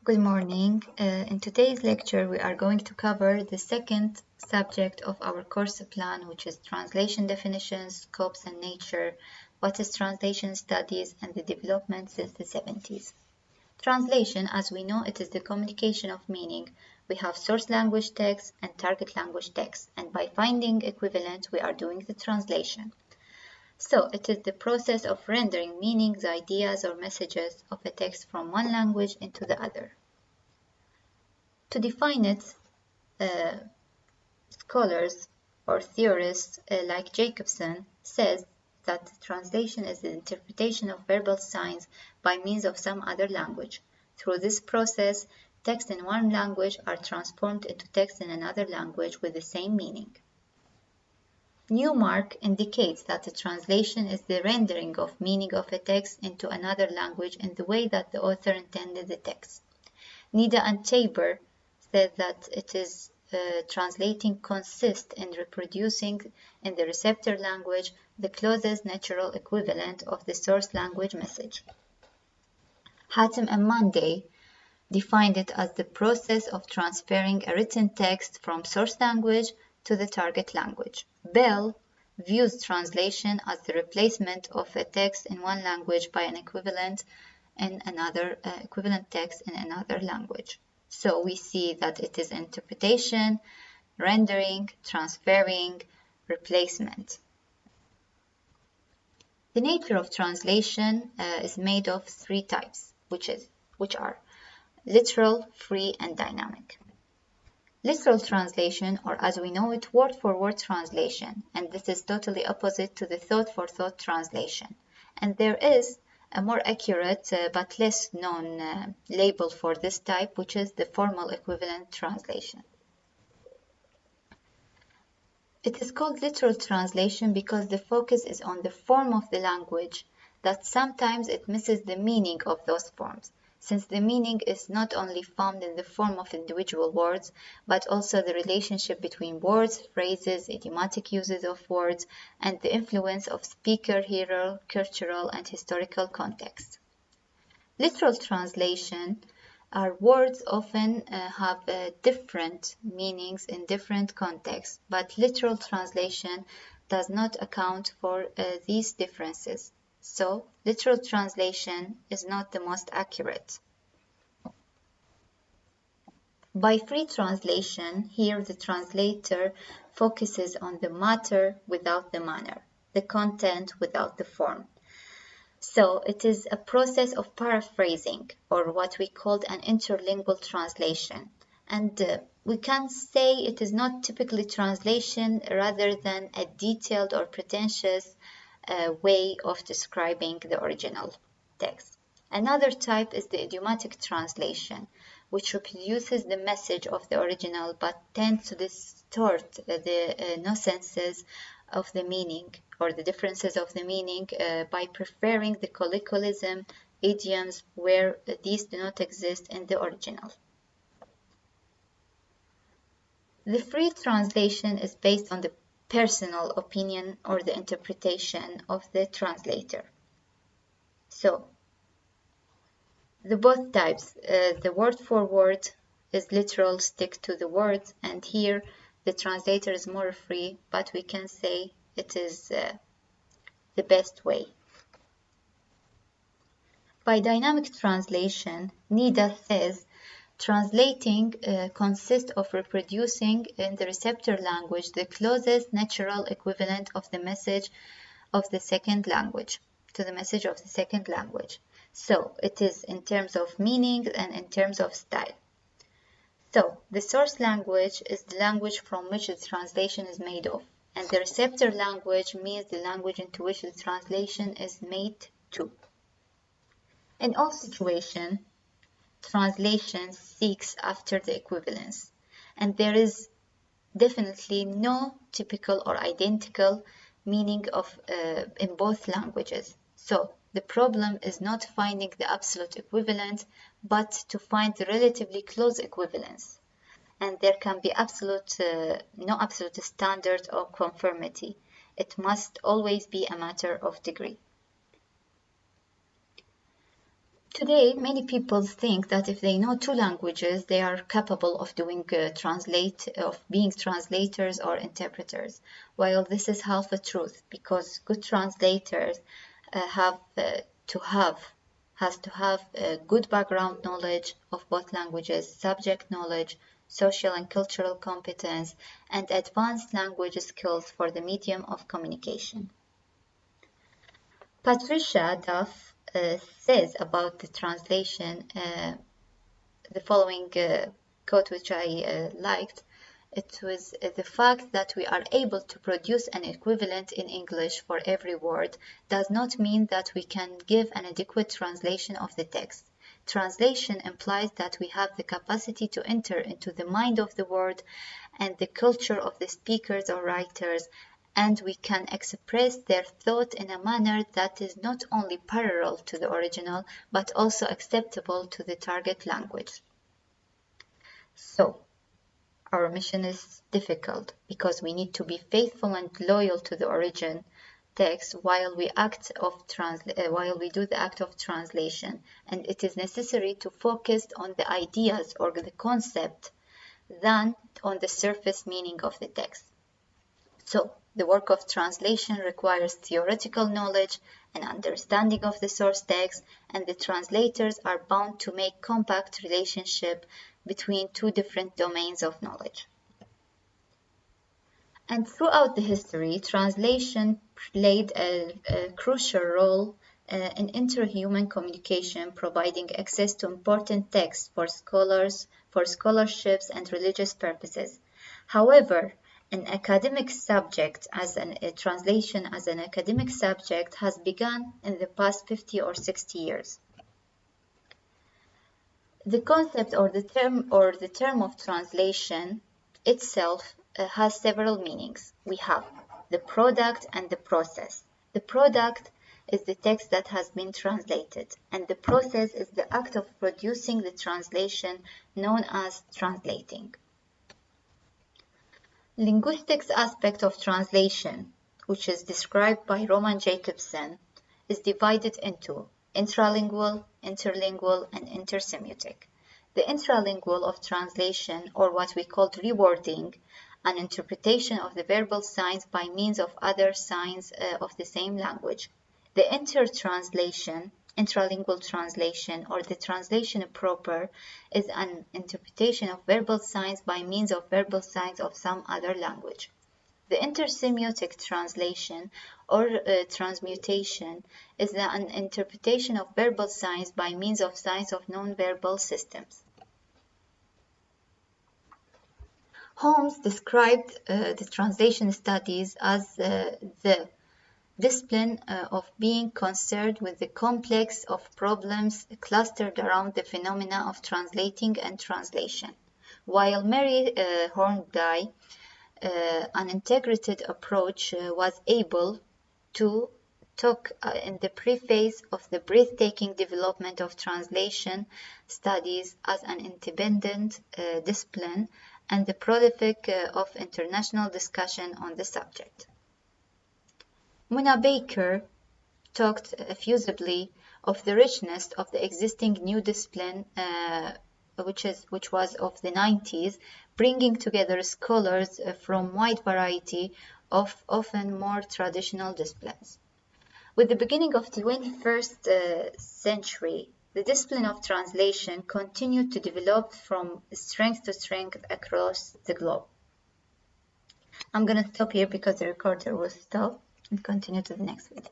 Good morning. In today's lecture, we are going to cover the second subject of our course plan, which is translation definitions, scopes, and nature. What is translation studies and the development since the 70s? Translation, as we know, it is the communication of meaning. We have source language text and target language text, and by finding equivalent, we are doing the translation. So it is the process of rendering meanings, ideas, or messages of a text from one language into the other. To define it, scholars or theorists like Jacobson says that translation is the interpretation of verbal signs by means of some other language. Through this process, texts in one language are transformed into text in another language with the same meaning. Newmark indicates that a translation is the rendering of meaning of a text into another language in the way that the author intended the text. Nida and Tabor said that it is translating consists in reproducing in the receptor language the closest natural equivalent of the source language message. Hatem and Monday defined it as the process of transferring a written text from source language to the target language. Bell views translation as the replacement of a text in one language by an equivalent text in another language. So we see that it is interpretation, rendering, transferring, replacement. The nature of translation is made of three types, which are literal, free, and dynamic. Literal translation, or as we know it, word-for-word translation, and this is totally opposite to the thought-for-thought translation. And there is a more accurate but less known label for this type, which is the formal equivalent translation. It is called literal translation because the focus is on the form of the language, that sometimes it misses the meaning of those forms, since the meaning is not only found in the form of individual words, but also the relationship between words, phrases, idiomatic uses of words, and the influence of speaker, hearer, cultural, and historical context. Literal translation are words often have different meanings in different contexts, but literal translation does not account for these differences. So, literal translation is not the most accurate. By free translation, here the translator focuses on the matter without the manner, the content without the form. So it is a process of paraphrasing, or what we call an interlingual translation. And we can say it is not typically translation rather than a detailed or pretentious way of describing the original text. Another type is the idiomatic translation, which reproduces the message of the original but tends to distort the nuances of the meaning or the differences of the meaning by preferring the colloquialism, idioms where these do not exist in the original. The free translation is based on the personal opinion or the interpretation of the translator. So, the both types, the word for word is literal, stick to the words, and here the translator is more free, but we can say it is the best way. By dynamic translation, Nida says, translating consists of reproducing in the receptor language the closest natural equivalent of the message of the second language, to the message of the second language. So it is in terms of meaning and in terms of style. So the source language is the language from which the translation is made of, and the receptor language means the language into which the translation is made to. In all situations, translation seeks after the equivalence, and there is definitely no typical or identical meaning in both languages. So the problem is not finding the absolute equivalent, but to find the relatively close equivalence. And there can be no absolute standard or conformity. It must always be a matter of degree. Today, many people think that if they know two languages, they are capable of being translators or interpreters. While this is half a truth, because good translators have to have has to have a good background knowledge of both languages, subject knowledge, social and cultural competence, and advanced language skills for the medium of communication. Patricia Duff says about the translation the following quote, which I liked. It was the fact that we are able to produce an equivalent in English for every word does not mean that we can give an adequate translation of the text. Translation implies that we have the capacity to enter into the mind of the word and the culture of the speakers or writers, and we can express their thought in a manner that is not only parallel to the original, but also acceptable to the target language. So, our mission is difficult because we need to be faithful and loyal to the origin text while we do the act of translation, and it is necessary to focus on the ideas or the concept than on the surface meaning of the text. So, the work of translation requires theoretical knowledge and understanding of the source text, and the translators are bound to make compact relationship between two different domains of knowledge. And throughout the history, translation played a crucial role in interhuman communication, providing access to important texts for scholars, for scholarships and religious purposes. However, an academic subject translation as an academic subject has begun in the past 50 or 60 years. The concept or the term of translation itself has several meanings. We have the product and the process. The product is the text that has been translated, and the process is the act of producing the translation known as translating. Linguistics aspect of translation, which is described by Roman Jacobson, is divided into intralingual, interlingual, and intersemiotic. The intralingual of translation, or what we call rewording, an interpretation of the verbal signs by means of other signs of the same language. The intralingual translation, or the translation proper, is an interpretation of verbal signs by means of verbal signs of some other language. The intersemiotic translation or transmutation is an interpretation of verbal signs by means of signs of non-verbal systems. Holmes described the translation studies as the discipline of being concerned with the complex of problems clustered around the phenomena of translating and translation. While Mary Hornby, an integrated approach, was able to talk in the preface of the breathtaking development of translation studies as an independent discipline and the prolific of international discussion on the subject. Muna Baker talked effusively of the richness of the existing new discipline, which was of the 90s, bringing together scholars from wide variety of often more traditional disciplines. With the beginning of the 21st century, the discipline of translation continued to develop from strength to strength across the globe. I'm going to stop here because the recorder will stop and continue to the next video.